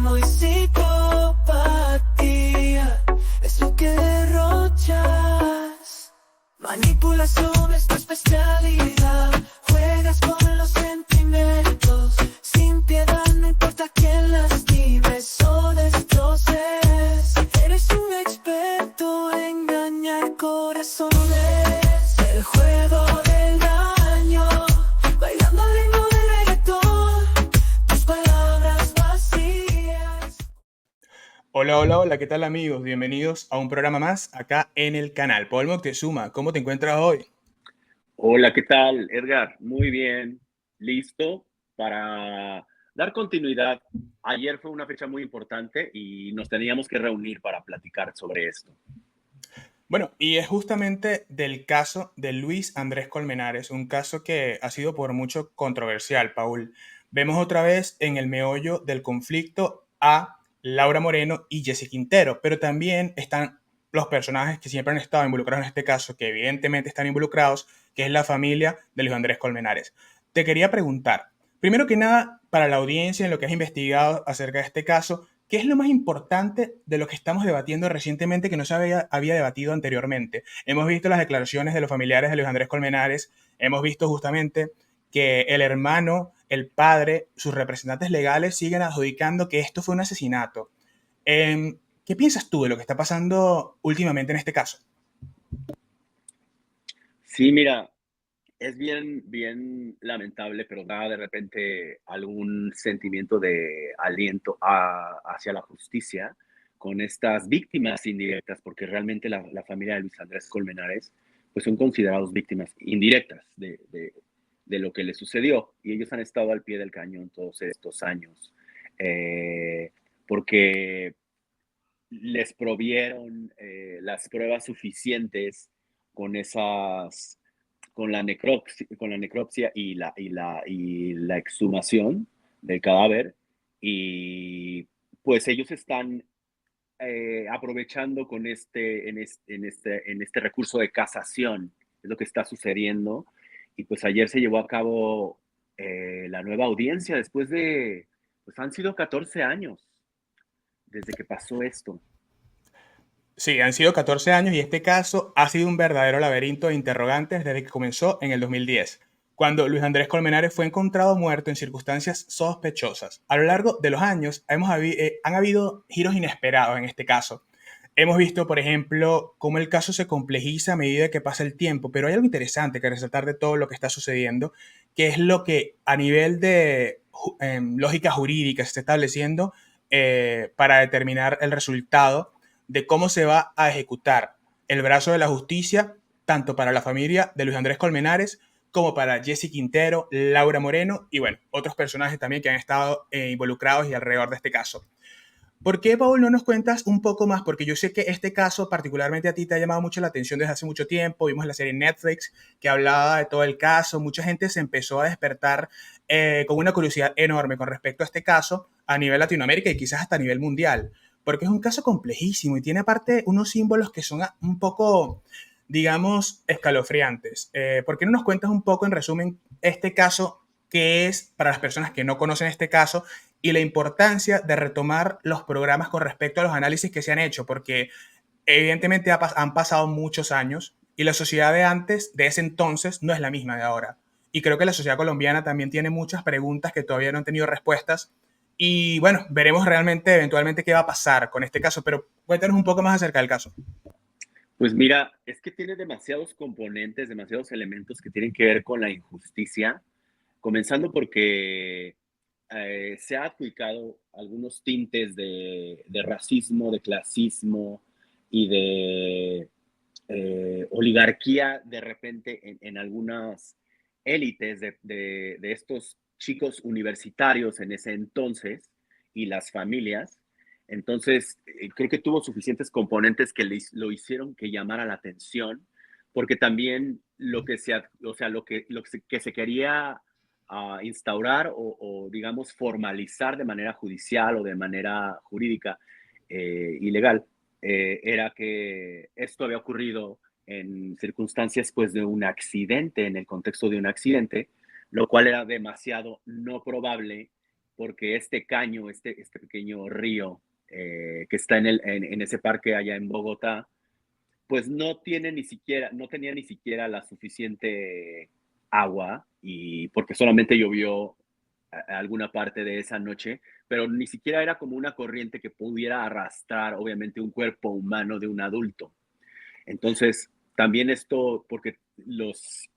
egoísmo y psicopatía es lo que derrochas. Manipulación es tu especialidad. Juegas con los sentimientos sin piedad, no importa quién lastimes o destroces. Eres un experto en engañar corazones. El juego del daño, bailando al ritmo del reggaetón, tus palabras vacías. Hola, hola, hola, ¿qué tal amigos? Bienvenidos a un programa más acá en el canal. Paul Moctezuma, ¿cómo te encuentras hoy? Hola, ¿qué tal, Edgar? Muy bien, listo para dar continuidad. Ayer fue una fecha muy importante y nos teníamos que reunir para platicar sobre esto. Bueno, y es justamente del caso de Luis Andrés Colmenares, un caso que ha sido por mucho controversial, Paul. Vemos otra vez en el meollo del conflicto a Laura Moreno y Jessy Quintero, pero también están los personajes que siempre han estado involucrados en este caso, que evidentemente están involucrados, que es la familia de Luis Andrés Colmenares. Te quería preguntar, primero que nada, para la audiencia en lo que has investigado acerca de este caso, ¿qué es lo más importante de lo que estamos debatiendo recientemente que no se había debatido anteriormente? Hemos visto las declaraciones de los familiares de Luis Andrés Colmenares, hemos visto justamente que el hermano, el padre, sus representantes legales siguen adjudicando que esto fue un asesinato. ¿Qué piensas tú de lo que está pasando últimamente en este caso? Sí, mira, es bien lamentable, pero da de repente algún sentimiento de aliento hacia la justicia con estas víctimas indirectas, porque realmente la familia de Luis Andrés Colmenares pues son considerados víctimas indirectas de lo que le sucedió y ellos han estado al pie del cañón todos estos años, eh, porque les provieron las pruebas suficientes con esas con la necropsia y la exhumación del cadáver y pues ellos están aprovechando con en este recurso de casación, es lo que está sucediendo. Y pues ayer se llevó a cabo la nueva audiencia después de, pues han sido 14 años desde que pasó esto. Sí, han sido 14 años y este caso ha sido un verdadero laberinto de interrogantes desde que comenzó en el 2010, cuando Luis Andrés Colmenares fue encontrado muerto en circunstancias sospechosas. A lo largo de los años han habido giros inesperados en este caso. Hemos visto, por ejemplo, cómo el caso se complejiza a medida que pasa el tiempo, pero hay algo interesante que resaltar de todo lo que está sucediendo, que es lo que a nivel de lógica jurídica se está estableciendo para determinar el resultado de cómo se va a ejecutar el brazo de la justicia, tanto para la familia de Luis Andrés Colmenares como para Jessy Quintero, Laura Moreno y, bueno, otros personajes también que han estado involucrados y alrededor de este caso. ¿Por qué, Paul, no nos cuentas un poco más? Porque yo sé que este caso particularmente a ti te ha llamado mucho la atención desde hace mucho tiempo. Vimos la serie en Netflix que hablaba de todo el caso. Mucha gente se empezó a despertar con una curiosidad enorme con respecto a este caso a nivel Latinoamérica y quizás hasta a nivel mundial. Porque es un caso complejísimo y tiene aparte unos símbolos que son un poco, digamos, escalofriantes. ¿Por qué no nos cuentas un poco, en resumen, este caso, qué es para las personas que no conocen este caso y la importancia de retomar los programas con respecto a los análisis que se han hecho? Porque evidentemente han pasado muchos años y la sociedad de antes, de ese entonces, no es la misma de ahora. Y creo que la sociedad colombiana también tiene muchas preguntas que todavía no han tenido respuestas. Y bueno, veremos realmente eventualmente qué va a pasar con este caso, pero cuéntanos un poco más acerca del caso. Pues mira, es que tiene demasiados componentes, demasiados elementos que tienen que ver con la injusticia, comenzando porque se ha aplicado algunos tintes de racismo, de clasismo y de oligarquía de repente en algunas élites de estos chicos universitarios en ese entonces y las familias. Entonces, creo que tuvo suficientes componentes que lo hicieron que llamara la atención, porque también lo que se, o sea, que se quería instaurar digamos, formalizar de manera judicial o de manera jurídica ilegal, era que esto había ocurrido en circunstancias pues de un accidente, en el contexto de un accidente, lo cual era demasiado no probable porque este caño, este pequeño río que está en ese parque allá en Bogotá, pues no tenía ni siquiera la suficiente agua, y porque solamente llovió alguna parte de esa noche, pero ni siquiera era como una corriente que pudiera arrastrar, obviamente, un cuerpo humano de un adulto. Entonces, también esto, porque los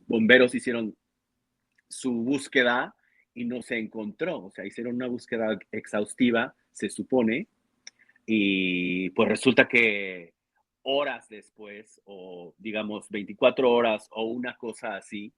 bomberos hicieron su búsqueda y no se encontró, o sea, hicieron una búsqueda exhaustiva, se supone, y pues resulta que horas después, o digamos 24 horas o una cosa así,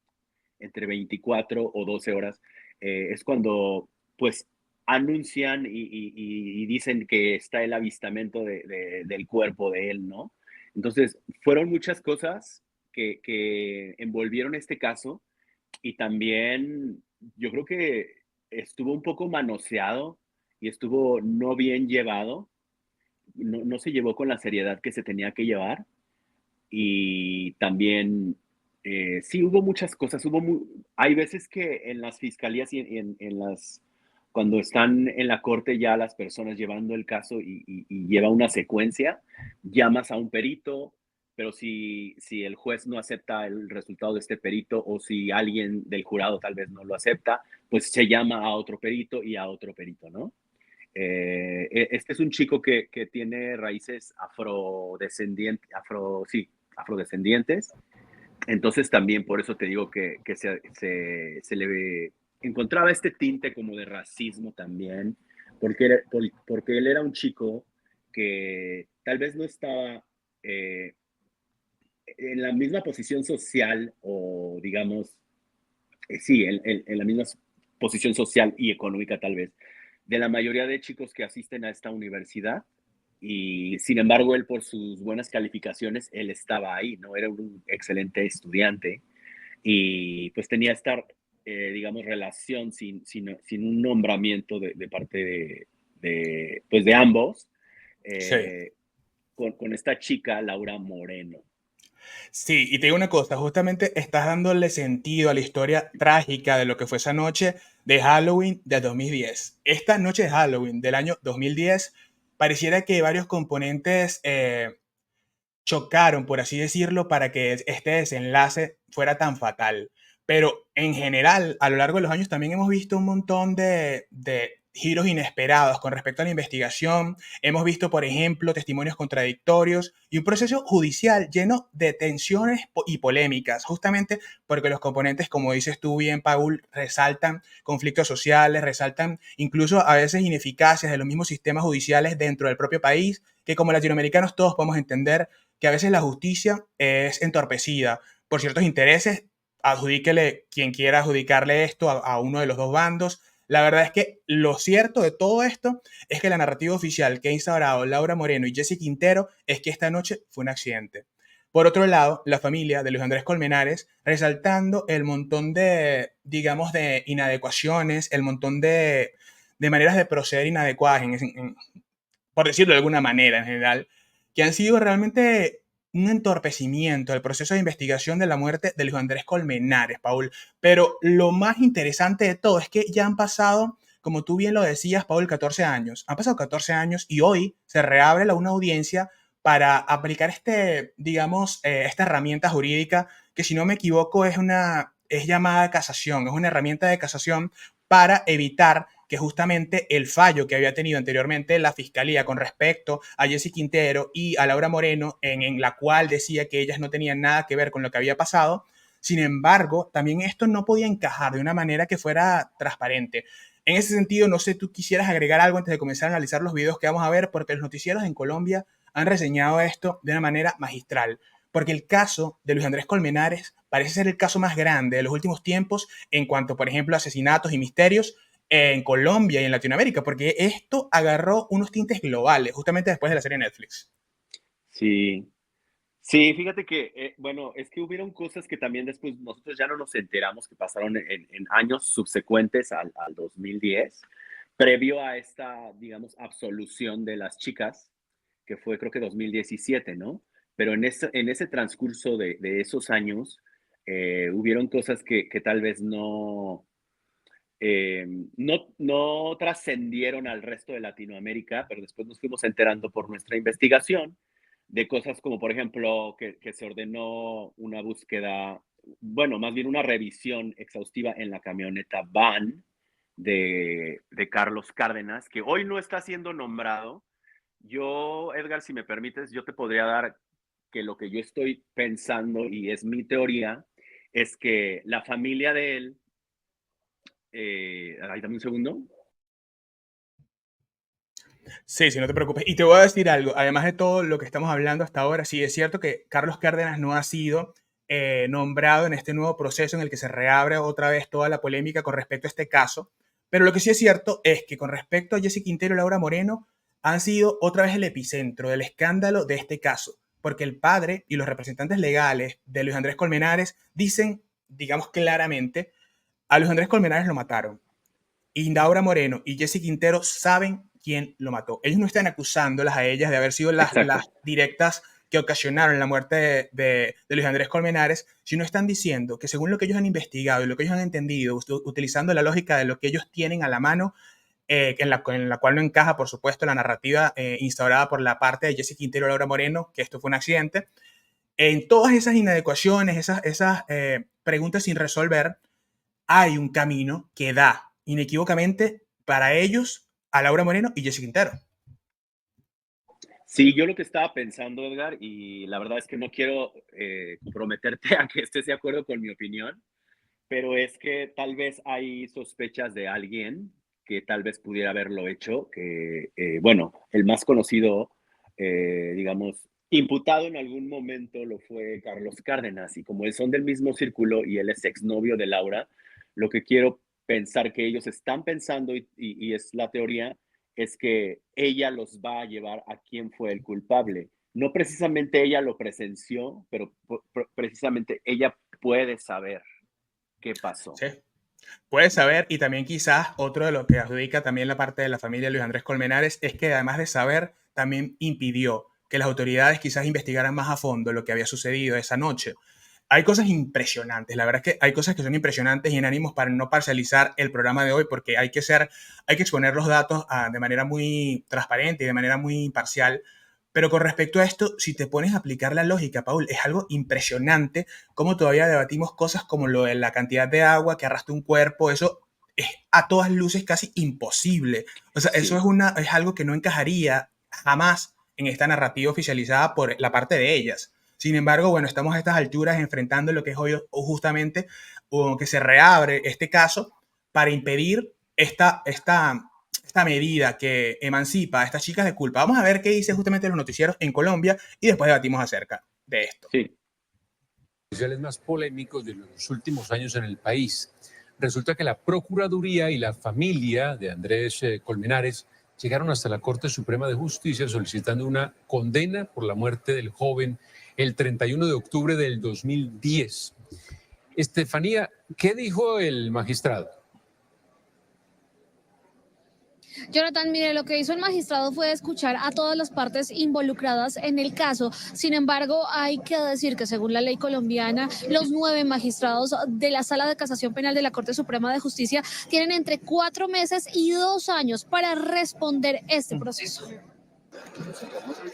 entre 24 o 12 horas, es cuando pues anuncian y dicen que está el avistamiento del cuerpo de él, ¿no? Entonces, fueron muchas cosas que envolvieron este caso, y también yo creo que estuvo un poco manoseado y estuvo no bien llevado, no se llevó con la seriedad que se tenía que llevar. Y también, sí, hubo muchas cosas, hay veces que en las fiscalías y cuando están en la corte ya las personas llevando el caso y lleva una secuencia, llamas a un perito, pero si el juez no acepta el resultado de este perito, o si alguien del jurado tal vez no lo acepta, pues se llama a otro perito y a otro perito, ¿no? Este es un chico que tiene raíces afrodescendientes. Entonces también por eso te digo que se le encontraba este tinte como de racismo también, porque él era un chico que tal vez no estaba eh, en la misma posición social, o digamos, sí, en la misma posición social y económica tal vez, de la mayoría de chicos que asisten a esta universidad. Y sin embargo, él, por sus buenas calificaciones, él estaba ahí, ¿no? Era un excelente estudiante, y pues tenía esta, digamos, relación sin un nombramiento de parte pues de ambos, Sí. eh, con esta chica, Laura Moreno. Sí, y te digo una cosa, justamente estás dándole sentido a la historia trágica de lo que fue esa noche de Halloween de 2010. Esta noche de Halloween del año 2010 pareciera que varios componentes chocaron, por así decirlo, para que este desenlace fuera tan fatal. Pero en general, a lo largo de los años también hemos visto un montón de giros inesperados con respecto a la investigación. Hemos visto, por ejemplo, testimonios contradictorios y un proceso judicial lleno de tensiones y polémicas, justamente porque los componentes, como dices tú bien, Paul, resaltan conflictos sociales, resaltan incluso a veces ineficacias de los mismos sistemas judiciales dentro del propio país, que como latinoamericanos todos podemos entender que a veces la justicia es entorpecida por ciertos intereses. Adjudíquele quien quiera adjudicarle esto a uno de los dos bandos. La verdad es que lo cierto de todo esto es que la narrativa oficial que ha instaurado Laura Moreno y Jesse Quintero es que esta noche fue un accidente. Por otro lado, la familia de Luis Andrés Colmenares resaltando el montón de, digamos, de inadecuaciones, el montón de maneras de proceder inadecuadas, por decirlo de alguna manera en general, que han sido realmente un entorpecimiento del proceso de investigación de la muerte de Luis Andrés Colmenares, Paul. Pero lo más interesante de todo es que ya han pasado, como tú bien lo decías, Paul, 14 años. Han pasado 14 años y hoy se reabre una audiencia para aplicar digamos, esta herramienta jurídica que, si no me equivoco, es llamada casación, es una herramienta de casación para evitar que justamente el fallo que había tenido anteriormente la Fiscalía con respecto a Jessy Quintero y a Laura Moreno, en la cual decía que ellas no tenían nada que ver con lo que había pasado. Sin embargo, también esto no podía encajar de una manera que fuera transparente. En ese sentido, no sé, tú quisieras agregar algo antes de comenzar a analizar los videos que vamos a ver, porque los noticieros en Colombia han reseñado esto de una manera magistral. Porque el caso de Luis Andrés Colmenares parece ser el caso más grande de los últimos tiempos en cuanto, por ejemplo, a asesinatos y misterios en Colombia y en Latinoamérica, porque esto agarró unos tintes globales justamente después de la serie Netflix. Sí, sí, fíjate que, bueno, es que hubieron cosas que también después nosotros ya no nos enteramos, que pasaron en años subsecuentes al 2010, previo a esta, digamos, absolución de las chicas, que fue creo que 2017, ¿no? Pero en ese transcurso de esos años, hubieron cosas que tal vez no trascendieron al resto de Latinoamérica, pero después nos fuimos enterando por nuestra investigación de cosas como, por ejemplo, que se ordenó una búsqueda, bueno, más bien una revisión exhaustiva en la camioneta van de Carlos Cárdenas, que hoy no está siendo nombrado. Yo, Edgar, si me permites, yo te podría dar que lo que yo estoy pensando, y es mi teoría, es que la familia de él, dame un segundo. Sí, sí, no te preocupes. Y te voy a decir algo, además de todo lo que estamos hablando hasta ahora, sí es cierto que Carlos Cárdenas no ha sido nombrado en este nuevo proceso en el que se reabre otra vez toda la polémica con respecto a este caso, pero lo que sí es cierto es que con respecto a Jessy Quintero y Laura Moreno, han sido otra vez el epicentro del escándalo de este caso, porque el padre y los representantes legales de Luis Andrés Colmenares dicen, digamos claramente, a Luis Andrés Colmenares lo mataron. Indaura Moreno y Jessy Quintero saben quién lo mató. Ellos no están acusándolas a ellas de haber sido las directas que ocasionaron la muerte de Luis Andrés Colmenares, sino están diciendo que según lo que ellos han investigado y lo que ellos han entendido, utilizando la lógica de lo que ellos tienen a la mano, en la cual no encaja, por supuesto, la narrativa instaurada por la parte de Jessy Quintero y Laura Moreno, que esto fue un accidente. En todas esas inadecuaciones, esas preguntas sin resolver, hay un camino que da inequívocamente para ellos a Laura Moreno y Jessy Quintero. Sí, yo lo que estaba pensando, Edgar, y la verdad es que no quiero comprometerte a que estés de acuerdo con mi opinión, pero es que tal vez hay sospechas de alguien que tal vez pudiera haberlo hecho, que, bueno, el más conocido, digamos, imputado en algún momento lo fue Carlos Cárdenas, y como son del mismo círculo y él es exnovio de Laura, lo que quiero pensar que ellos están pensando, y es la teoría, es que ella los va a llevar a quién fue el culpable. No precisamente ella lo presenció, pero precisamente ella puede saber qué pasó. Sí, puedes saber, y también quizás otro de lo que adjudica también la parte de la familia Luis Andrés Colmenares es que además de saber, también impidió que las autoridades quizás investigaran más a fondo lo que había sucedido esa noche. Hay cosas impresionantes, la verdad es que hay cosas que son impresionantes y en ánimos para no parcializar el programa de hoy porque hay que exponer los datos de manera muy transparente y de manera muy imparcial. Pero con respecto a esto, si te pones a aplicar la lógica, Paul, es algo impresionante cómo todavía debatimos cosas como lo de la cantidad de agua que arrastra un cuerpo. Eso es a todas luces casi imposible. O sea, eso es algo que no encajaría jamás en esta narrativa oficializada por la parte de ellas. Sin embargo, bueno, estamos a estas alturas enfrentando lo que es hoy justamente que se reabre este caso para impedir esta medida que emancipa a estas chicas de culpa. Vamos a ver qué dice justamente los noticieros en Colombia y después debatimos acerca de esto. Sí. Los más polémicos de los últimos años en el país. Resulta que la Procuraduría y la familia de Andrés Colmenares llegaron hasta la Corte Suprema de Justicia solicitando una condena por la muerte del joven el 31 de octubre del 2010. Estefanía, ¿qué dijo el magistrado? Jonathan, mire, lo que hizo el magistrado fue escuchar a todas las partes involucradas en el caso. Sin embargo, hay que decir que según la ley colombiana, los 9 magistrados de la Sala de Casación Penal de la Corte Suprema de Justicia tienen entre 4 meses y 2 años para responder este proceso.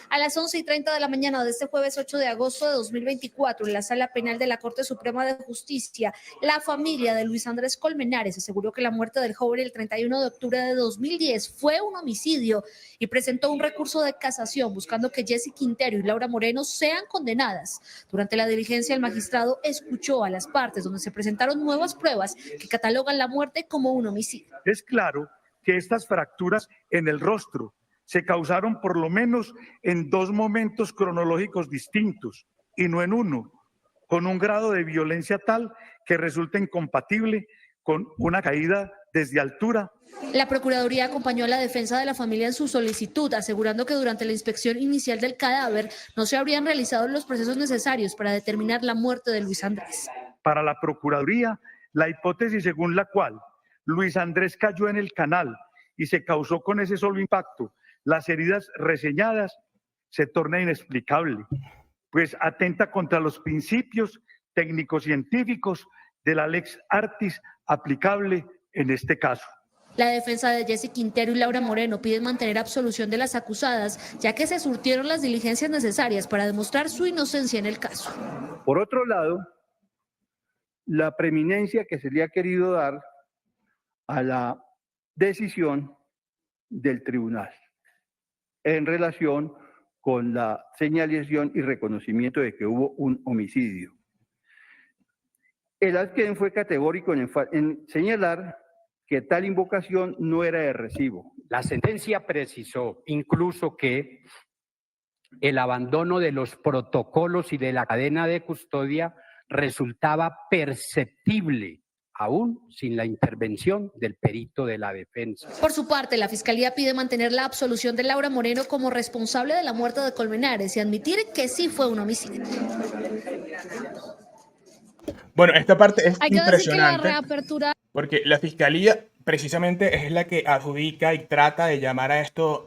A las 11:30 de la mañana de este jueves 8 de agosto de 2024, en la Sala Penal de la Corte Suprema de Justicia, la familia de Luis Andrés Colmenares aseguró que la muerte del joven el 31 de octubre de 2010 fue un homicidio y presentó un recurso de casación buscando que Jessy Quintero y Laura Moreno sean condenadas. Durante la diligencia, el magistrado escuchó a las partes donde se presentaron nuevas pruebas que catalogan la muerte como un homicidio. Es claro que estas fracturas en el rostro se causaron por lo menos en 2 momentos cronológicos distintos y no en uno, con un grado de violencia tal que resulta incompatible con una caída desde altura. La Procuraduría acompañó a la defensa de la familia en su solicitud, asegurando que durante la inspección inicial del cadáver no se habrían realizado los procesos necesarios para determinar la muerte de Luis Andrés. Para la Procuraduría, la hipótesis según la cual Luis Andrés cayó en el canal y se causó con ese solo impacto las heridas reseñadas se torna inexplicable, pues atenta contra los principios técnico-científicos de la lex artis aplicable en este caso. La defensa de Jessy Quintero y Laura Moreno piden mantener absolución de las acusadas, ya que se surtieron las diligencias necesarias para demostrar su inocencia en el caso. Por otro lado, la preeminencia que se le ha querido dar a la decisión del tribunal en relación con la señalización y reconocimiento de que hubo un homicidio. El adquén fue categórico en señalar que tal invocación no era de recibo. La sentencia precisó incluso que el abandono de los protocolos y de la cadena de custodia resultaba perceptible, aún sin la intervención del perito de la defensa. Por su parte, la Fiscalía pide mantener la absolución de Laura Moreno como responsable de la muerte de Colmenares y admitir que sí fue un homicidio. Bueno, esta parte es Hay que decir que la impresionante reapertura porque la fiscalía precisamente es la que adjudica y trata de llamar a esto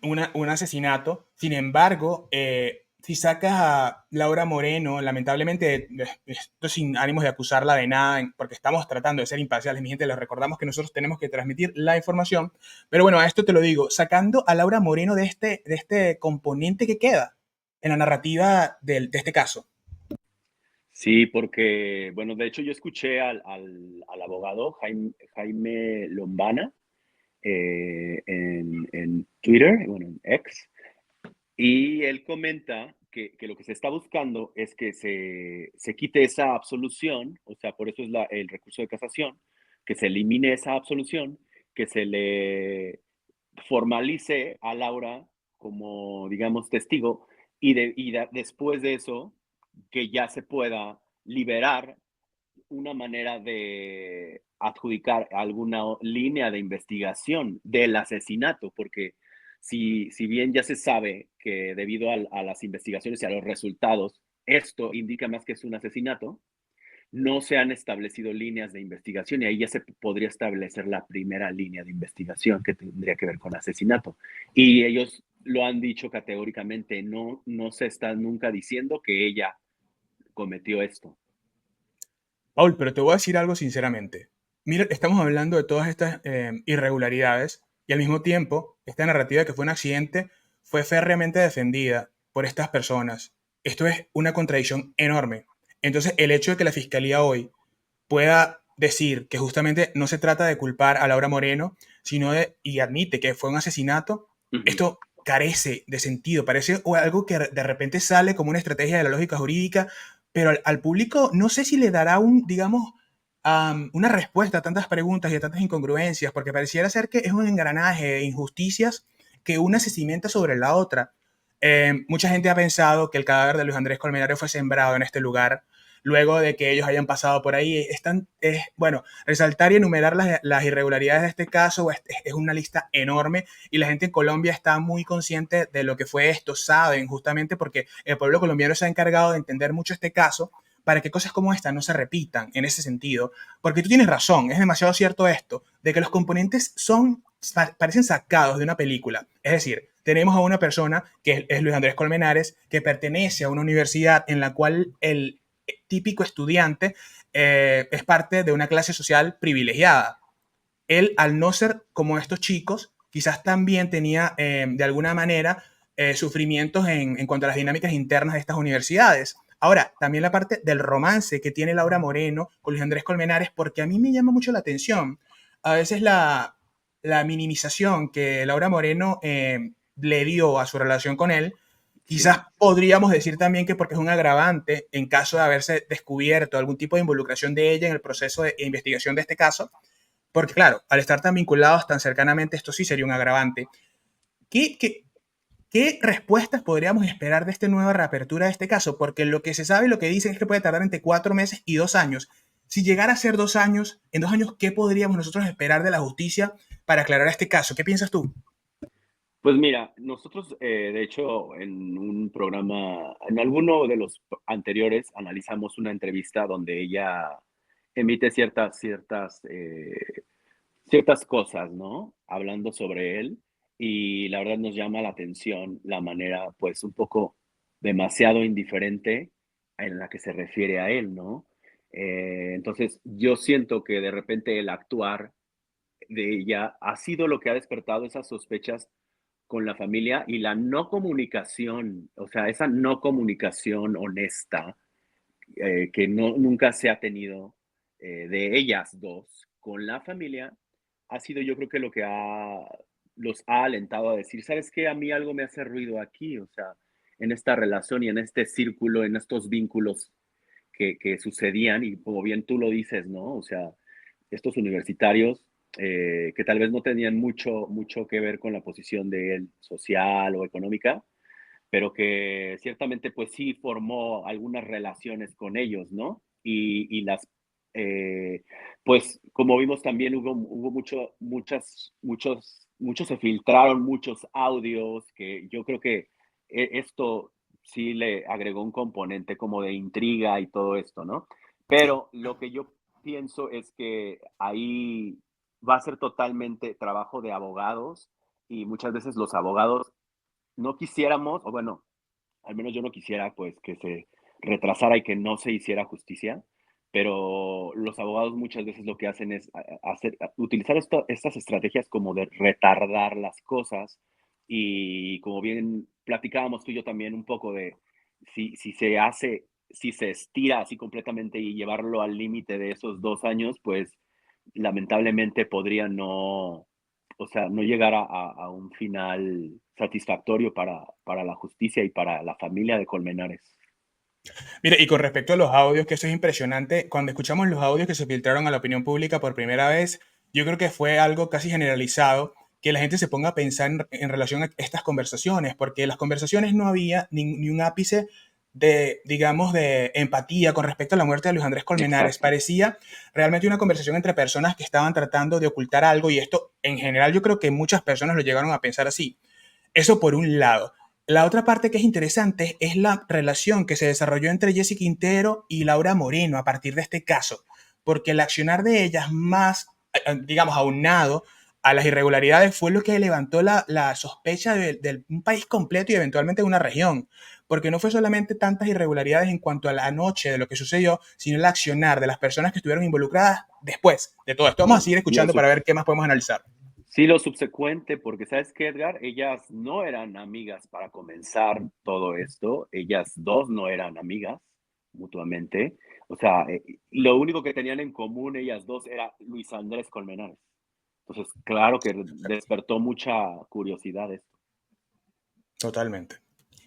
un asesinato. Sin embargo, si sacas a Laura Moreno, lamentablemente, esto sin ánimos de acusarla de nada, porque estamos tratando de ser imparciales, mi gente, les recordamos que nosotros tenemos que transmitir la información. Pero bueno, a esto te lo digo, sacando a Laura Moreno de este componente que queda en la narrativa de este caso. Sí, porque, bueno, de hecho yo escuché al abogado Jaime Lombana en Twitter, bueno, en X, y él comenta que lo que se está buscando es que se quite esa absolución, o sea, por eso es el recurso de casación, que se elimine esa absolución, que se le formalice a Laura como, digamos, testigo, después de eso, que ya se pueda liberar una manera de adjudicar alguna línea de investigación del asesinato, porque si bien ya se sabe que debido a las investigaciones y a los resultados, esto indica más que es un asesinato, no se han establecido líneas de investigación y ahí ya se podría establecer la primera línea de investigación que tendría que ver con asesinato. Y ellos lo han dicho categóricamente, no se está nunca diciendo que ella cometió esto. Paul, pero te voy a decir algo sinceramente. Mira, estamos hablando de todas estas irregularidades y al mismo tiempo esta narrativa de que fue un accidente fue férreamente defendida por estas personas. Esto es una contradicción enorme. Entonces, el hecho de que la Fiscalía hoy pueda decir que justamente no se trata de culpar a Laura Moreno, y admite que fue un asesinato, esto carece de sentido. Parece algo que de repente sale como una estrategia de la lógica jurídica, pero al público no sé si le dará una respuesta a tantas preguntas y a tantas incongruencias, porque pareciera ser que es un engranaje de injusticias que una se cimenta sobre la otra. Mucha gente ha pensado que el cadáver de Luis Andrés Colmenares fue sembrado en este lugar, luego de que ellos hayan pasado por ahí. Bueno, resaltar y enumerar las irregularidades de este caso es una lista enorme y la gente en Colombia está muy consciente de lo que fue esto, saben, justamente porque el pueblo colombiano se ha encargado de entender mucho este caso para que cosas como esta no se repitan en ese sentido, porque tú tienes razón, es demasiado cierto esto, de que los componentes parecen sacados de una película. Es decir, tenemos a una persona que es Luis Andrés Colmenares, que pertenece a una universidad en la cual el típico estudiante es parte de una clase social privilegiada. Él, al no ser como estos chicos, quizás también tenía de alguna manera sufrimientos en cuanto a las dinámicas internas de estas universidades. Ahora, también la parte del romance que tiene Laura Moreno con Luis Andrés Colmenares, porque a mí me llama mucho la atención. A veces la minimización que Laura Moreno le dio a su relación con él, quizás podríamos decir también que porque es un agravante en caso de haberse descubierto algún tipo de involucración de ella en el proceso de investigación de este caso, porque claro, al estar tan vinculados tan cercanamente, esto sí sería un agravante. ¿Qué respuestas podríamos esperar de esta nueva reapertura de este caso? Porque lo que se sabe y lo que dicen es que puede tardar entre 4 meses y 2 años. Si llegara a ser 2 años, en 2 años, ¿qué podríamos nosotros esperar de la justicia para aclarar este caso? ¿Qué piensas tú? Pues mira, nosotros, de hecho, en un programa, en alguno de los anteriores, analizamos una entrevista donde ella emite ciertas cosas, ¿no? Hablando sobre él. Y la verdad nos llama la atención la manera, pues, un poco demasiado indiferente en la que se refiere a él, ¿no? Entonces, yo siento que de repente el actuar de ella ha sido lo que ha despertado esas sospechas con la familia y la no comunicación, o sea, esa no comunicación honesta que nunca se ha tenido de ellas dos con la familia, ha sido yo creo que lo que los ha alentado a decir, ¿sabes qué? A mí algo me hace ruido aquí, o sea, en esta relación y en este círculo, en estos vínculos que sucedían, y como bien tú lo dices, ¿no? O sea, estos universitarios que tal vez no tenían mucho que ver con la posición de él social o económica, pero que ciertamente pues sí formó algunas relaciones con ellos, ¿no? Y pues como vimos también hubo muchos se filtraron muchos audios que yo creo que esto sí le agregó un componente como de intriga y todo esto, ¿no? Pero lo que yo pienso es que ahí va a ser totalmente trabajo de abogados y muchas veces los abogados no quisiéramos, o bueno, al menos yo no quisiera pues que se retrasara y que no se hiciera justicia, pero los abogados muchas veces lo que hacen es utilizar estas estrategias como de retardar las cosas y como bien platicábamos tú y yo también un poco de si se estira así completamente y llevarlo al límite de esos 2 años, pues lamentablemente podría no, o sea, no llegar a un final satisfactorio para la justicia y para la familia de Colmenares. Mire, y con respecto a los audios, que eso es impresionante, cuando escuchamos los audios que se filtraron a la opinión pública por primera vez, yo creo que fue algo casi generalizado que la gente se ponga a pensar en relación a estas conversaciones, porque en las conversaciones no había ni un ápice de, digamos, de empatía con respecto a la muerte de Luis Andrés Colmenares. Exacto. Parecía realmente una conversación entre personas que estaban tratando de ocultar algo y esto, en general, yo creo que muchas personas lo llegaron a pensar así. Eso por un lado. La otra parte que es interesante es la relación que se desarrolló entre Jessie Quintero y Laura Moreno a partir de este caso, porque el accionar de ellas más, digamos, aunado a las irregularidades fue lo que levantó la sospecha de un país completo y eventualmente de una región, porque no fue solamente tantas irregularidades en cuanto a la noche de lo que sucedió, sino el accionar de las personas que estuvieron involucradas después de todo esto. Vamos a seguir escuchando para ver qué más podemos analizar. Sí, lo subsecuente, porque ¿sabes qué, Edgar? Ellas no eran amigas para comenzar todo esto. Ellas dos no eran amigas mutuamente. O sea, lo único que tenían en común ellas dos era Luis Andrés Colmenares. Entonces, claro que despertó mucha curiosidad esto. Totalmente.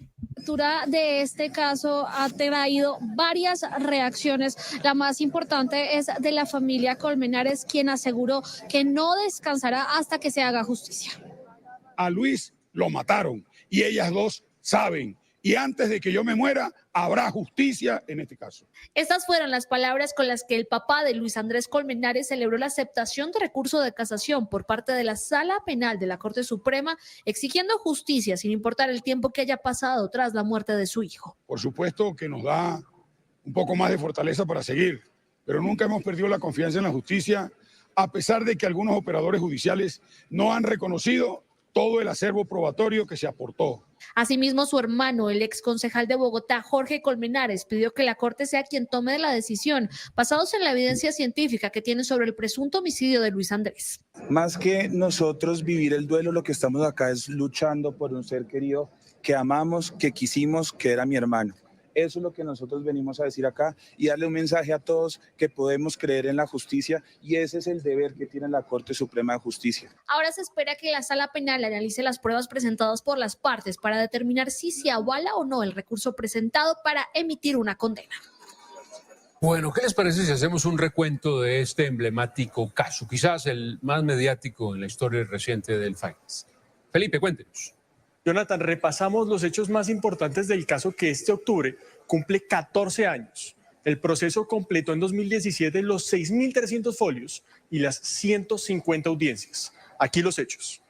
La lectura de este caso ha traído varias reacciones. La más importante es de la familia Colmenares, quien aseguró que no descansará hasta que se haga justicia. A Luis lo mataron y ellas dos saben. Y antes de que yo me muera, habrá justicia en este caso. Estas fueron las palabras con las que el papá de Luis Andrés Colmenares celebró la aceptación de recurso de casación por parte de la Sala Penal de la Corte Suprema, exigiendo justicia sin importar el tiempo que haya pasado tras la muerte de su hijo. Por supuesto que nos da un poco más de fortaleza para seguir, pero nunca hemos perdido la confianza en la justicia, a pesar de que algunos operadores judiciales no han reconocido todo el acervo probatorio que se aportó. Asimismo, su hermano, el exconcejal de Bogotá, Jorge Colmenares, pidió que la Corte sea quien tome la decisión, basados en la evidencia científica que tiene sobre el presunto homicidio de Luis Andrés. Más que nosotros vivir el duelo, lo que estamos acá es luchando por un ser querido que amamos, que quisimos, que era mi hermano. Eso es lo que nosotros venimos a decir acá y darle un mensaje a todos que podemos creer en la justicia y ese es el deber que tiene la Corte Suprema de Justicia. Ahora se espera que la Sala Penal analice las pruebas presentadas por las partes para determinar si se avala o no el recurso presentado para emitir una condena. Bueno, ¿qué les parece si hacemos un recuento de este emblemático caso, quizás el más mediático en la historia reciente del Finance? Felipe, cuéntenos. Jonathan, repasamos los hechos más importantes del caso que este octubre cumple 14 años. El proceso completó en 2017 los 6.300 folios y las 150 audiencias. Aquí los hechos.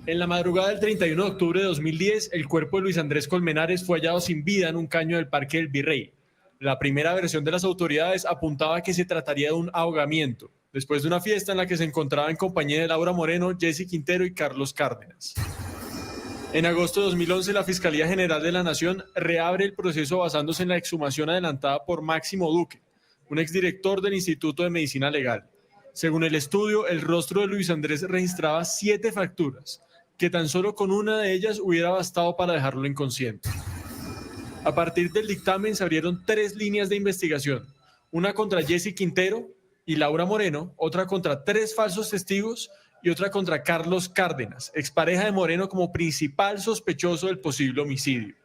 En la madrugada del 31 de octubre de 2010, el cuerpo de Luis Andrés Colmenares fue hallado sin vida en un caño del Parque del Virrey. La primera versión de las autoridades apuntaba a que se trataría de un ahogamiento, después de una fiesta en la que se encontraba en compañía de Laura Moreno, Jessie Quintero y Carlos Cárdenas. En agosto de 2011, la Fiscalía General de la Nación reabre el proceso basándose en la exhumación adelantada por Máximo Duque, un exdirector del Instituto de Medicina Legal. Según el estudio, el rostro de Luis Andrés registraba 7 fracturas, que tan solo con una de ellas hubiera bastado para dejarlo inconsciente. A partir del dictamen se abrieron 3 líneas de investigación, una contra Jessy Quintero y Laura Moreno, otra contra 3 falsos testigos y otra contra Carlos Cárdenas, expareja de Moreno, como principal sospechoso del posible homicidio.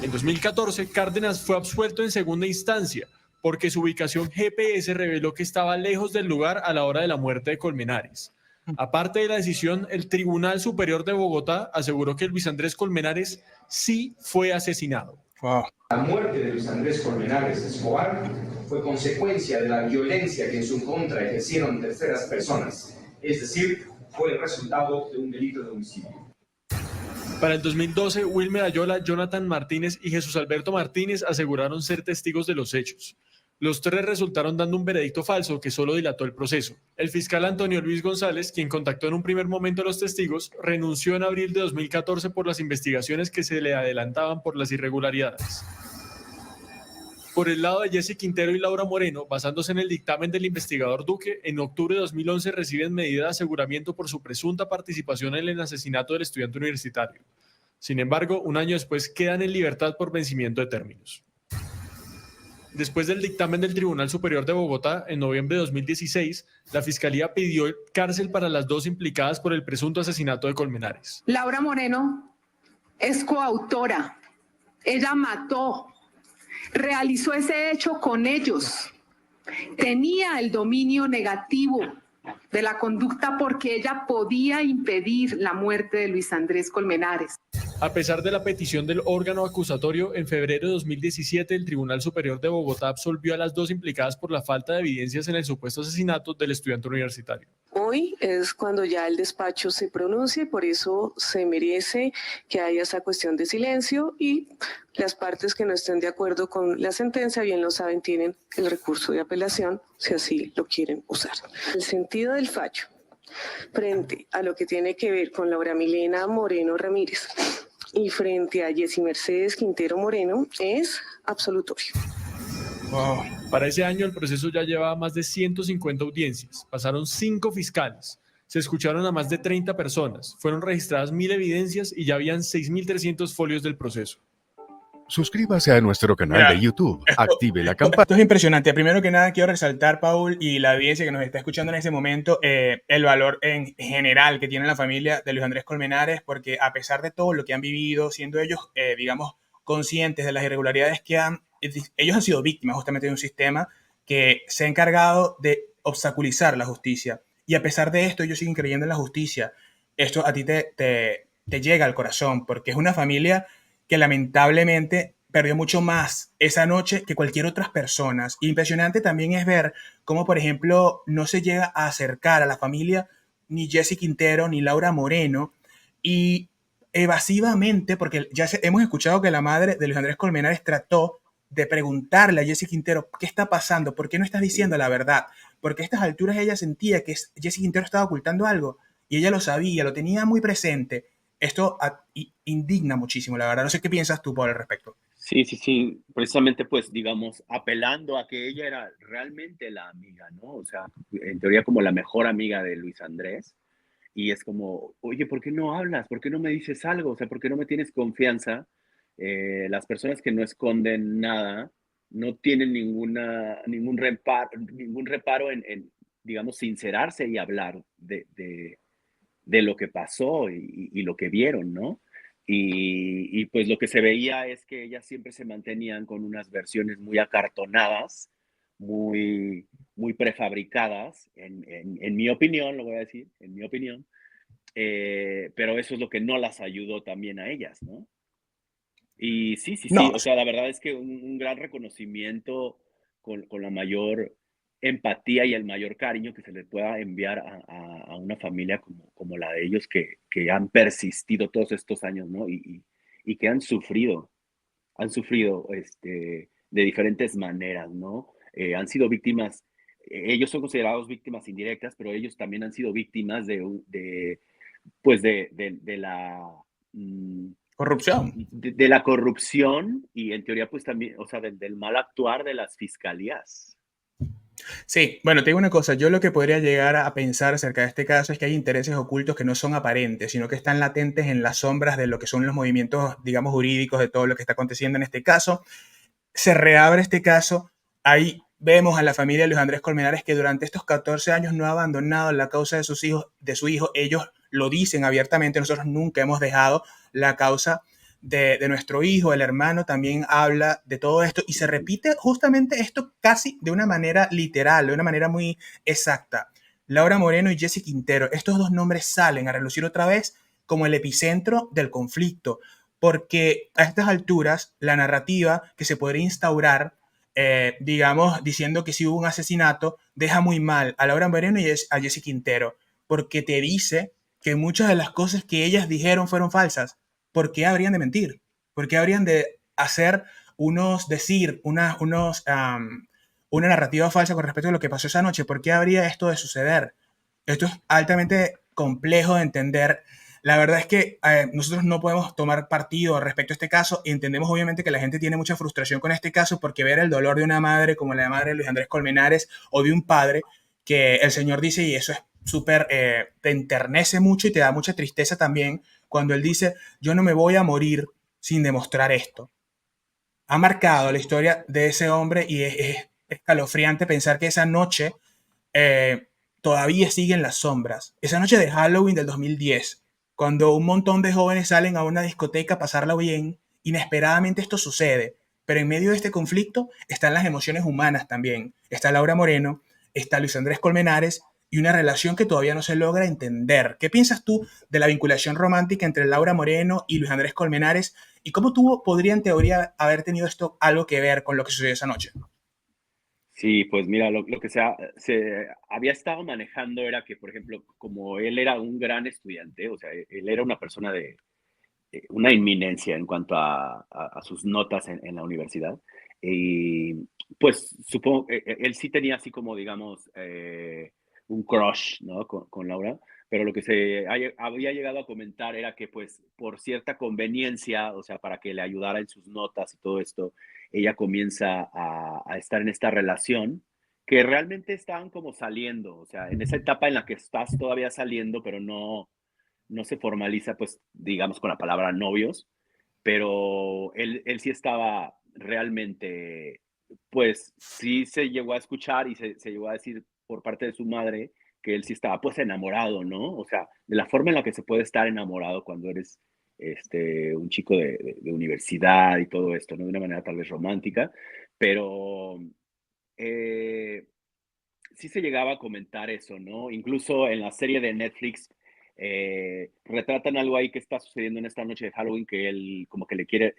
En 2014, Cárdenas fue absuelto en segunda instancia porque su ubicación GPS reveló que estaba lejos del lugar a la hora de la muerte de Colmenares. Aparte de la decisión, el Tribunal Superior de Bogotá aseguró que Luis Andrés Colmenares sí fue asesinado. Wow. La muerte de Luis Andrés Colmenares Escobar fue consecuencia de la violencia que en su contra ejercieron terceras personas, es decir, fue el resultado de un delito de homicidio. Para el 2012, Wilmer Ayola, Jonathan Martínez y Jesús Alberto Martínez aseguraron ser testigos de los hechos. Los 3 resultaron dando un veredicto falso que solo dilató el proceso. El fiscal Antonio Luis González, quien contactó en un primer momento a los testigos, renunció en abril de 2014 por las investigaciones que se le adelantaban por las irregularidades. Por el lado de Jessy Quintero y Laura Moreno, basándose en el dictamen del investigador Duque, en octubre de 2011 reciben medida de aseguramiento por su presunta participación en el asesinato del estudiante universitario. Sin embargo, un año después quedan en libertad por vencimiento de términos. Después del dictamen del Tribunal Superior de Bogotá, en noviembre de 2016, la Fiscalía pidió cárcel para las 2 implicadas por el presunto asesinato de Colmenares. Laura Moreno es coautora. Ella mató, realizó ese hecho con ellos. Tenía el dominio negativo de la conducta porque ella podía impedir la muerte de Luis Andrés Colmenares. A pesar de la petición del órgano acusatorio, en febrero de 2017 el Tribunal Superior de Bogotá absolvió a las 2 implicadas por la falta de evidencias en el supuesto asesinato del estudiante universitario. Hoy es cuando ya el despacho se pronuncia y por eso se merece que haya esa cuestión de silencio, y las partes que no estén de acuerdo con la sentencia, bien lo saben, tienen el recurso de apelación si así lo quieren usar. El sentido del fallo frente a lo que tiene que ver con Laura Milena Moreno Ramírez y frente a Jessy Mercedes Quintero Moreno es absolutorio. Wow. Para ese año el proceso ya llevaba más de 150 audiencias, pasaron 5 fiscales, se escucharon a más de 30 personas, fueron registradas 1000 evidencias y ya habían 6.300 folios del proceso. Suscríbase a nuestro canal de YouTube, active la campana. Esto es impresionante. Primero que nada, quiero resaltar, Paul, y la audiencia que nos está escuchando en ese momento, el valor en general que tiene la familia de Luis Andrés Colmenares, porque a pesar de todo lo que han vivido, siendo ellos, digamos, conscientes de las irregularidades que ellos han sido víctimas justamente de un sistema que se ha encargado de obstaculizar la justicia. Y a pesar de esto, ellos siguen creyendo en la justicia. Esto a ti te llega al corazón, porque es una familia que lamentablemente perdió mucho más esa noche que cualquier otra persona. Impresionante también es ver cómo, por ejemplo, no se llega a acercar a la familia ni Jessy Quintero ni Laura Moreno, y evasivamente, porque ya hemos escuchado que la madre de Luis Andrés Colmenares trató de preguntarle a Jessy Quintero qué está pasando, por qué no estás diciendo la verdad, porque a estas alturas ella sentía que Jessy Quintero estaba ocultando algo y ella lo sabía, lo tenía muy presente. Esto indigna muchísimo, la verdad. No sé qué piensas tú por el respecto. Sí. Precisamente, pues, digamos, apelando a que ella era realmente la amiga, ¿no? O sea, en teoría como la mejor amiga de Luis Andrés. Y es como, oye, ¿por qué no hablas? ¿Por qué no me dices algo? O sea, ¿por qué no me tienes confianza? Las personas que no esconden nada no tienen ningún reparo en, digamos, sincerarse y hablar de lo que pasó y lo que vieron, ¿no? Y pues lo que se veía es que ellas siempre se mantenían con unas versiones muy acartonadas, muy prefabricadas, en mi opinión, lo voy a decir, en mi opinión, pero eso es lo que no las ayudó también a ellas, ¿no? Y sí, No. o sea, la verdad es que un gran reconocimiento con la mayor empatía y el mayor cariño que se le pueda enviar a una familia como la de ellos que han persistido todos estos años, ¿no? Y que han sufrido de diferentes maneras, ¿no? Han sido víctimas, ellos son considerados víctimas indirectas, pero ellos también han sido víctimas de la corrupción. De la corrupción y en teoría pues también, o sea, del mal actuar de las fiscalías. Sí, bueno, te digo una cosa, yo lo que podría llegar a pensar acerca de este caso es que hay intereses ocultos que no son aparentes, sino que están latentes en las sombras de lo que son los movimientos, digamos, jurídicos de todo lo que está aconteciendo en este caso. Se reabre este caso, ahí vemos a la familia de Luis Andrés Colmenares que durante estos 14 años no ha abandonado la causa de sus hijos, de su hijo, ellos lo dicen abiertamente, nosotros nunca hemos dejado la causa de nuestro hijo, el hermano también habla de todo esto y se repite justamente esto casi de una manera literal, de una manera muy exacta. Laura Moreno y Jesse Quintero, estos dos nombres salen a relucir otra vez como el epicentro del conflicto, porque a estas alturas la narrativa que se podría instaurar, digamos, diciendo que si hubo un asesinato, deja muy mal a Laura Moreno y a Jesse Quintero, porque te dice que muchas de las cosas que ellas dijeron fueron falsas. ¿Por qué habrían de mentir? ¿Por qué habrían de hacer una narrativa falsa con respecto a lo que pasó esa noche? ¿Por qué habría esto de suceder? Esto es altamente complejo de entender. La verdad es que nosotros no podemos tomar partido respecto a este caso y entendemos obviamente que la gente tiene mucha frustración con este caso porque ver el dolor de una madre como la madre de Luis Andrés Colmenares o de un padre que el Señor dice, y eso es súper, te enternece mucho y te da mucha tristeza también cuando él dice, yo no me voy a morir sin demostrar esto. Ha marcado la historia de ese hombre y es escalofriante pensar que esa noche todavía sigue en las sombras. Esa noche de Halloween del 2010, cuando un montón de jóvenes salen a una discoteca a pasarla bien, inesperadamente esto sucede. Pero en medio de este conflicto están las emociones humanas también. Está Laura Moreno, está Luis Andrés Colmenares y una relación que todavía no se logra entender. ¿Qué piensas tú de la vinculación romántica entre Laura Moreno y Luis Andrés Colmenares? ¿Y cómo podría en teoría haber tenido esto algo que ver con lo que sucedió esa noche? Sí, pues mira, lo que se había estado manejando era que, por ejemplo, como él era un gran estudiante, o sea, él era una persona de una inminencia en cuanto a sus notas en la universidad, y pues supongo, él sí tenía así como, digamos, un crush, ¿no? Con Laura, pero lo que había llegado a comentar era que, pues, por cierta conveniencia, o sea, para que le ayudara en sus notas y todo esto, ella comienza a estar en esta relación que realmente estaban como saliendo, o sea, en esa etapa en la que estás todavía saliendo, pero no se formaliza, pues, digamos, con la palabra novios, pero él sí estaba realmente, pues, sí se llegó a escuchar y se llegó a decir por parte de su madre que él sí estaba, pues, enamorado, ¿no? O sea, de la forma en la que se puede estar enamorado cuando eres, un chico de universidad y todo esto, ¿no? De una manera tal vez romántica, pero, eh, sí se llegaba a comentar eso, ¿no? Incluso en la serie de Netflix retratan algo ahí que está sucediendo en esta noche de Halloween, que él como que le quiere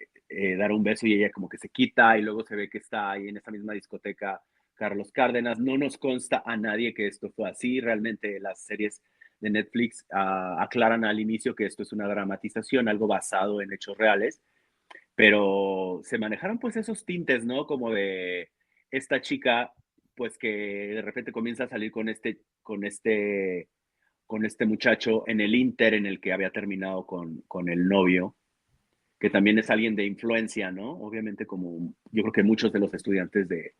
dar un beso y ella como que se quita y luego se ve que está ahí en esa misma discoteca Carlos Cárdenas. No nos consta a nadie que esto fue así. Realmente las series de Netflix aclaran al inicio que esto es una dramatización, algo basado en hechos reales, pero se manejaron pues esos tintes, ¿no? Como de esta chica, pues que de repente comienza a salir con este muchacho en el Inter en el que había terminado con el novio, que también es alguien de influencia, ¿no? Obviamente como yo creo que muchos de los estudiantes de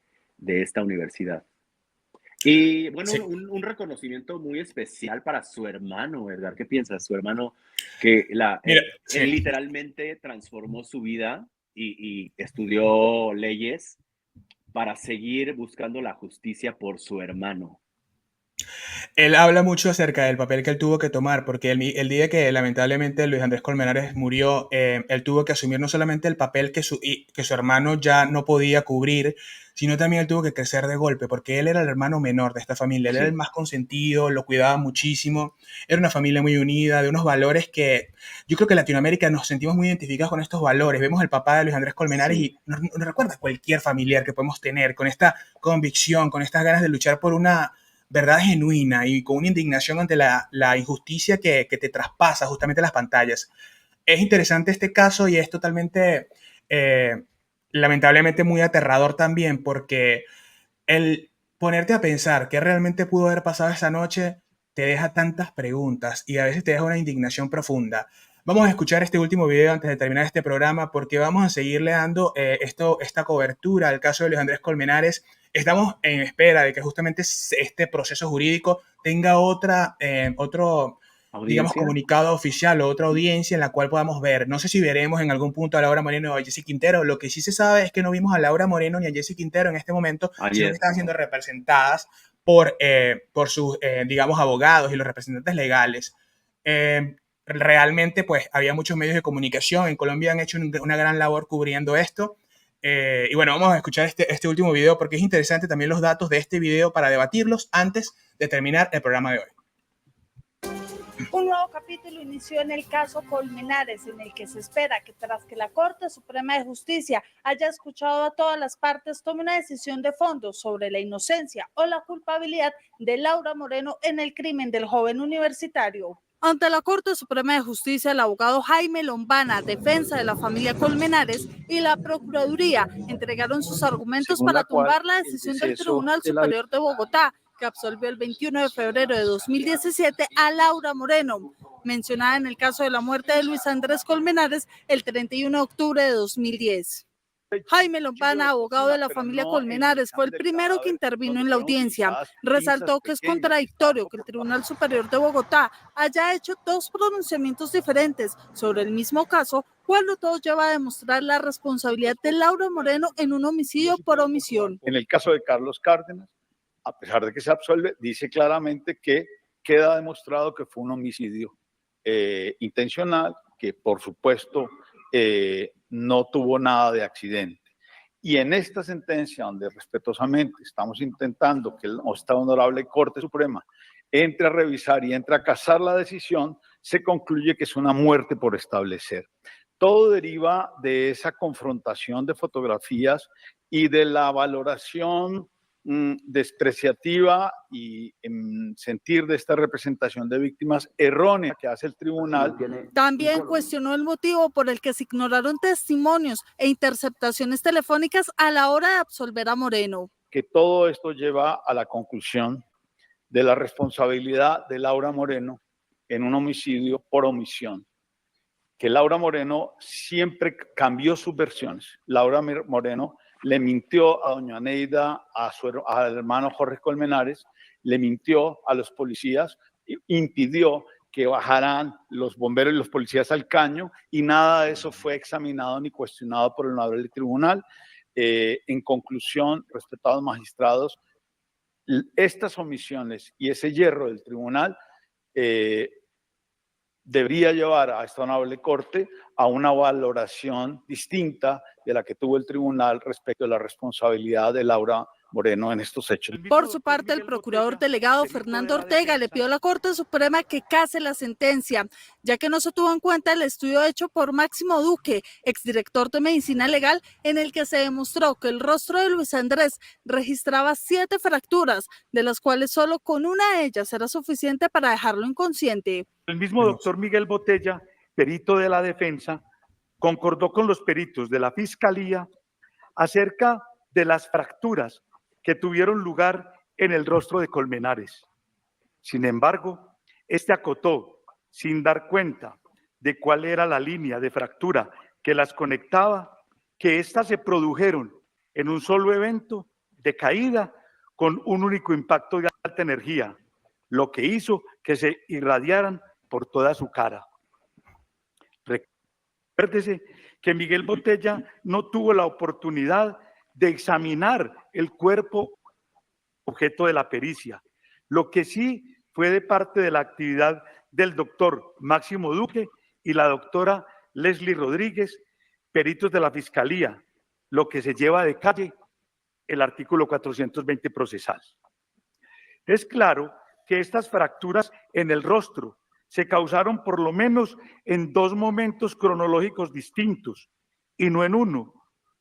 esta universidad. Y bueno, Sí. un reconocimiento muy especial para su hermano, Edgar. ¿Qué piensas? Su hermano que Mira, él sí. literalmente transformó su vida y estudió leyes para seguir buscando la justicia por su hermano. Él habla mucho acerca del papel que él tuvo que tomar, porque el día que lamentablemente Luis Andrés Colmenares murió, él tuvo que asumir no solamente el papel que su hermano ya no podía cubrir, sino también él tuvo que crecer de golpe, porque él era el hermano menor de esta familia, él era el Sí. más consentido, lo cuidaba muchísimo, era una familia muy unida, de unos valores que yo creo que en Latinoamérica nos sentimos muy identificados con estos valores. Vemos el papá de Luis Andrés Colmenares Sí. y nos recuerda a cualquier familiar que podemos tener, con esta convicción, con estas ganas de luchar por una verdad genuina y con una indignación ante la injusticia que te traspasa justamente las pantallas. Es interesante este caso y es totalmente, eh, lamentablemente, muy aterrador también porque el ponerte a pensar qué realmente pudo haber pasado esa noche te deja tantas preguntas y a veces te deja una indignación profunda. Vamos a escuchar este último video antes de terminar este programa porque vamos a seguirle dando esta cobertura al caso de Luis Andrés Colmenares Estamos en espera de que justamente este proceso jurídico tenga otro, digamos, ¿Audiencia? comunicado oficial o otra audiencia en la cual podamos ver. No sé si veremos en algún punto a Laura Moreno o a Jessy Quintero. Lo que sí se sabe es que no vimos a Laura Moreno ni a Jessy Quintero en este momento, sino que Ayer. están siendo representadas por sus, digamos, abogados y los representantes legales. Realmente, pues, había muchos medios de comunicación. En Colombia han hecho una gran labor cubriendo esto. Y bueno, vamos a escuchar este último video porque es interesante también los datos de este video para debatirlos antes de terminar el programa de hoy. Un nuevo capítulo inició en el caso Colmenares, en el que se espera que tras que la Corte Suprema de Justicia haya escuchado a todas las partes, tome una decisión de fondo sobre la inocencia o la culpabilidad de Laura Moreno en el crimen del joven universitario. Ante la Corte Suprema de Justicia, el abogado Jaime Lombana, defensa de la familia Colmenares, y la Procuraduría entregaron sus argumentos para tumbar la decisión del Tribunal Superior de Bogotá, que absolvió el 21 de febrero de 2017 a Laura Moreno, mencionada en el caso de la muerte de Luis Andrés Colmenares el 31 de octubre de 2010. Jaime Lombana, abogado de la familia Colmenares, fue el primero que intervino en la audiencia. Resaltó que es contradictorio que el Tribunal Superior de Bogotá haya hecho dos pronunciamientos diferentes sobre el mismo caso, cuando todo lleva a demostrar la responsabilidad de Laura Moreno en un homicidio por omisión. En el caso de Carlos Cárdenas, a pesar de que se absuelve, dice claramente que queda demostrado que fue un homicidio intencional, que por supuesto no tuvo nada de accidente. Y en esta sentencia, donde respetuosamente estamos intentando que esta honorable Corte Suprema entre a revisar y entre a casar la decisión, se concluye que es una muerte por establecer. Todo deriva de esa confrontación de fotografías y de la valoración despreciativa y sentir de esta representación de víctimas errónea que hace el tribunal. También cuestionó el motivo por el que se ignoraron testimonios e interceptaciones telefónicas a la hora de absolver a Moreno. Que todo esto lleva a la conclusión de la responsabilidad de Laura Moreno en un homicidio por omisión. Que Laura Moreno siempre cambió sus versiones. Laura Moreno le mintió a doña Neida, al hermano Jorge Colmenares, le mintió a los policías, impidió que bajaran los bomberos y los policías al caño, y nada de eso fue examinado ni cuestionado por el honorable tribunal. En conclusión, respetados magistrados, estas omisiones y ese hierro del tribunal debería llevar a esta honorable Corte a una valoración distinta de la que tuvo el tribunal respecto a la responsabilidad de Laura Moreno en estos hechos. Por su parte, el procurador delegado Fernando Ortega le pidió a la Corte Suprema que case la sentencia, ya que no se tuvo en cuenta el estudio hecho por Máximo Duque, exdirector de Medicina Legal, en el que se demostró que el rostro de Luis Andrés registraba 7 fracturas, de las cuales solo con una de ellas era suficiente para dejarlo inconsciente. El mismo doctor Miguel Botella, perito de la defensa, concordó con los peritos de la Fiscalía acerca de las fracturas que tuvieron lugar en el rostro de Colmenares. Sin embargo, este acotó, sin dar cuenta de cuál era la línea de fractura que las conectaba, que éstas se produjeron en un solo evento de caída con un único impacto de alta energía, lo que hizo que se irradiaran por toda su cara. Recuérdese que Miguel Botella no tuvo la oportunidad de examinar el cuerpo objeto de la pericia, lo que sí fue de parte de la actividad del doctor Máximo Duque y la doctora Leslie Rodríguez, peritos de la Fiscalía, lo que se lleva de calle el artículo 420 procesal. Es claro que estas fracturas en el rostro se causaron por lo menos en 2 momentos cronológicos distintos y no en uno,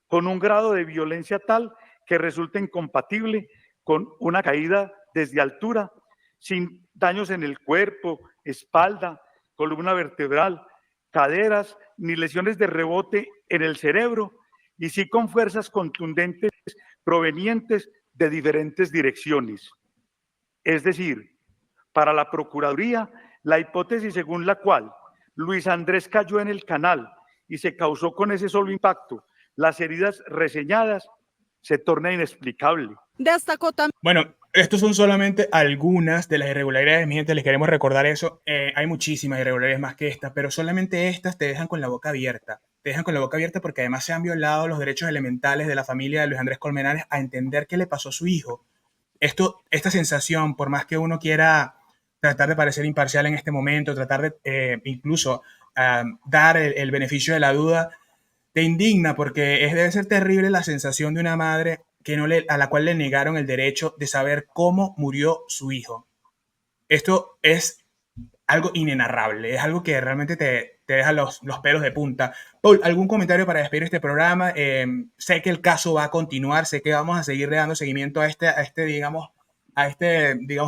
con un grado de violencia tal que resulta incompatible con una caída desde altura, sin daños en el cuerpo, espalda, columna vertebral, caderas, ni lesiones de rebote en el cerebro, y sí con fuerzas contundentes provenientes de diferentes direcciones. Es decir, para la Procuraduría, la hipótesis según la cual Luis Andrés cayó en el canal y se causó con ese solo impacto las heridas reseñadas se torna inexplicable. Destacó también. Bueno, estos son solamente algunas de las irregularidades, mi gente, les queremos recordar eso. Hay muchísimas irregularidades más que estas, pero solamente estas te dejan con la boca abierta. Te dejan con la boca abierta porque además se han violado los derechos elementales de la familia de Luis Andrés Colmenares a entender qué le pasó a su hijo. Esta sensación, por más que uno quiera tratar de parecer imparcial en este momento, tratar de incluso dar el beneficio de la duda, te indigna porque debe ser terrible la sensación de una madre a la cual le negaron el derecho de saber cómo murió su hijo. Esto es algo inenarrable, es algo que realmente te deja los pelos de punta. Paul, ¿algún comentario para despedir este programa? Sé que el caso va a continuar, sé que vamos a seguir dando seguimiento a este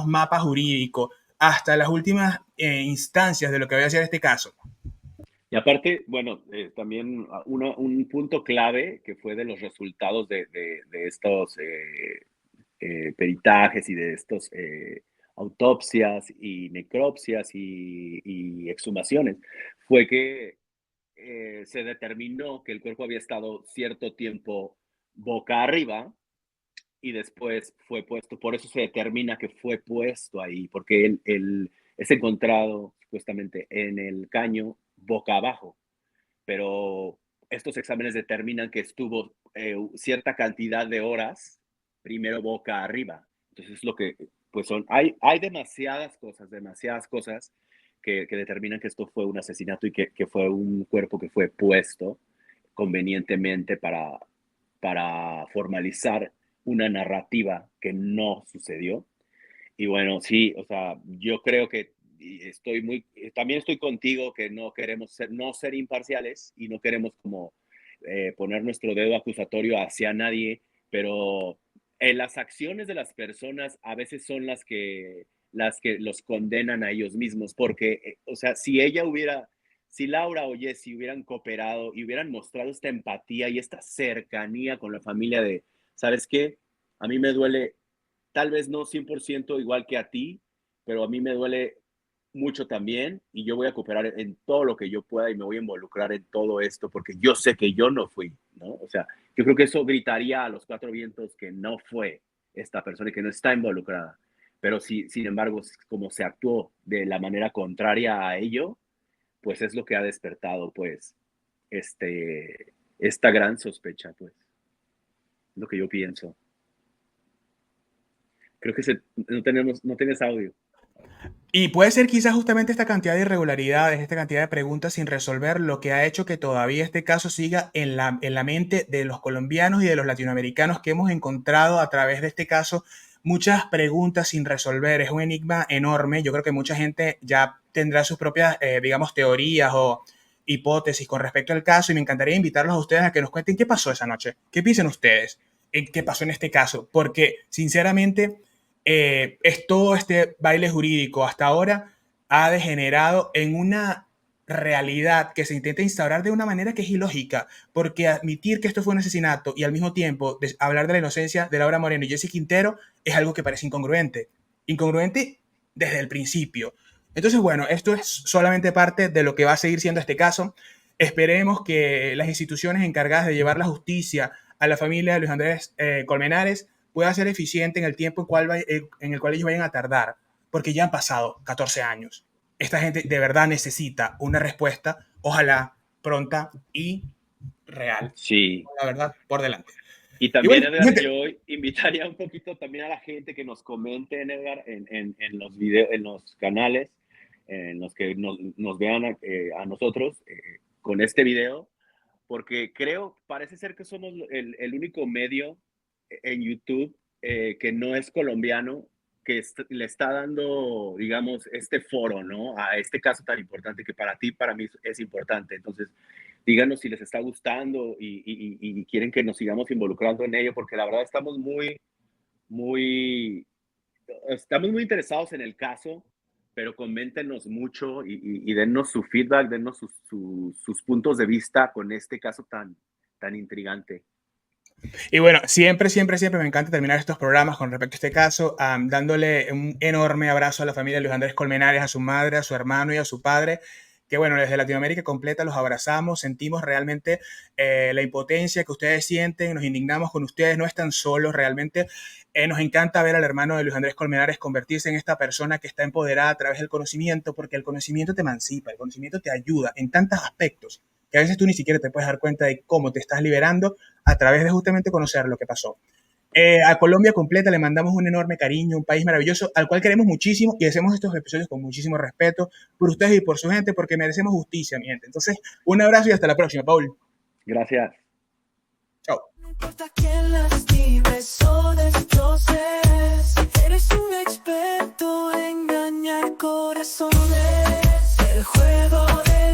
mapa jurídico hasta las últimas instancias de lo que va a ser este caso. Y aparte, bueno, también un punto clave que fue de los resultados de estos peritajes y de estos autopsias y necropsias y exhumaciones fue que se determinó que el cuerpo había estado cierto tiempo boca arriba y después fue puesto, por eso se determina que fue puesto ahí, porque él es encontrado supuestamente en el caño boca abajo, pero estos exámenes determinan que estuvo cierta cantidad de horas primero boca arriba. Entonces es lo que, pues hay demasiadas cosas que determinan que esto fue un asesinato y que fue un cuerpo que fue puesto convenientemente para formalizar una narrativa que no sucedió. Y bueno, sí, o sea, yo creo que también estoy contigo que no queremos no ser imparciales y no queremos como poner nuestro dedo acusatorio hacia nadie, pero las acciones de las personas a veces son las que los condenan a ellos mismos, porque, o sea, si Laura o Jessy hubieran cooperado y hubieran mostrado esta empatía y esta cercanía con la familia de, ¿sabes qué? A mí me duele, tal vez no 100% igual que a ti, pero a mí me duele mucho también y yo voy a cooperar en todo lo que yo pueda y me voy a involucrar en todo esto porque yo sé que yo no fui, ¿no? O sea, yo creo que eso gritaría a los cuatro vientos que no fue esta persona y que no está involucrada. Pero sin embargo, como se actuó de la manera contraria a ello, pues es lo que ha despertado, pues, esta gran sospecha, pues, lo que yo pienso. Creo que no tienes audio. Y puede ser quizás justamente esta cantidad de irregularidades, esta cantidad de preguntas sin resolver lo que ha hecho que todavía este caso siga en la mente de los colombianos y de los latinoamericanos que hemos encontrado a través de este caso muchas preguntas sin resolver. Es un enigma enorme. Yo creo que mucha gente ya tendrá sus propias, digamos, teorías o hipótesis con respecto al caso y me encantaría invitarlos a ustedes a que nos cuenten qué pasó esa noche. ¿Qué piensan ustedes? ¿Qué pasó en este caso? Porque, sinceramente, es todo este baile jurídico hasta ahora ha degenerado en una realidad que se intenta instaurar de una manera que es ilógica, porque admitir que esto fue un asesinato y al mismo tiempo hablar de la inocencia de Laura Moreno y Jessy Quintero es algo que parece incongruente desde el principio. Entonces, bueno, esto es solamente parte de lo que va a seguir siendo este caso. Esperemos que las instituciones encargadas de llevar la justicia a la familia de Luis Andrés Colmenares pueda ser eficiente en el tiempo en el cual ellos vayan a tardar, porque ya han pasado 14 años. Esta gente de verdad necesita una respuesta, ojalá pronta y real. Sí. La verdad, por delante. Y también, Edgar, yo invitaría un poquito también a la gente que nos comente, Edgar, en los videos, en los canales, en los que nos vean a nosotros con este video, porque parece ser que somos el único medio en YouTube que no es colombiano, que le está dando, digamos, este foro, ¿no? A este caso tan importante que para ti, para mí es importante. Entonces, díganos si les está gustando y quieren que nos sigamos involucrando en ello, porque la verdad estamos muy interesados en el caso, pero coméntenos mucho y dennos su feedback, dennos sus puntos de vista con este caso tan intrigante. Y bueno, siempre me encanta terminar estos programas con respecto a este caso, dándole un enorme abrazo a la familia de Luis Andrés Colmenares, a su madre, a su hermano y a su padre, que bueno, desde Latinoamérica completa los abrazamos, sentimos realmente la impotencia que ustedes sienten, nos indignamos con ustedes, no están solos, realmente nos encanta ver al hermano de Luis Andrés Colmenares convertirse en esta persona que está empoderada a través del conocimiento, porque el conocimiento te emancipa, el conocimiento te ayuda en tantos aspectos, que a veces tú ni siquiera te puedes dar cuenta de cómo te estás liberando a través de justamente conocer lo que pasó. A Colombia completa le mandamos un enorme cariño, un país maravilloso al cual queremos muchísimo y hacemos estos episodios con muchísimo respeto por ustedes y por su gente, porque merecemos justicia, mi gente. Entonces, un abrazo y hasta la próxima, Paul. Gracias. Chao. No importa quién lastimes o destroces, eres un experto en engañar corazones. El juego de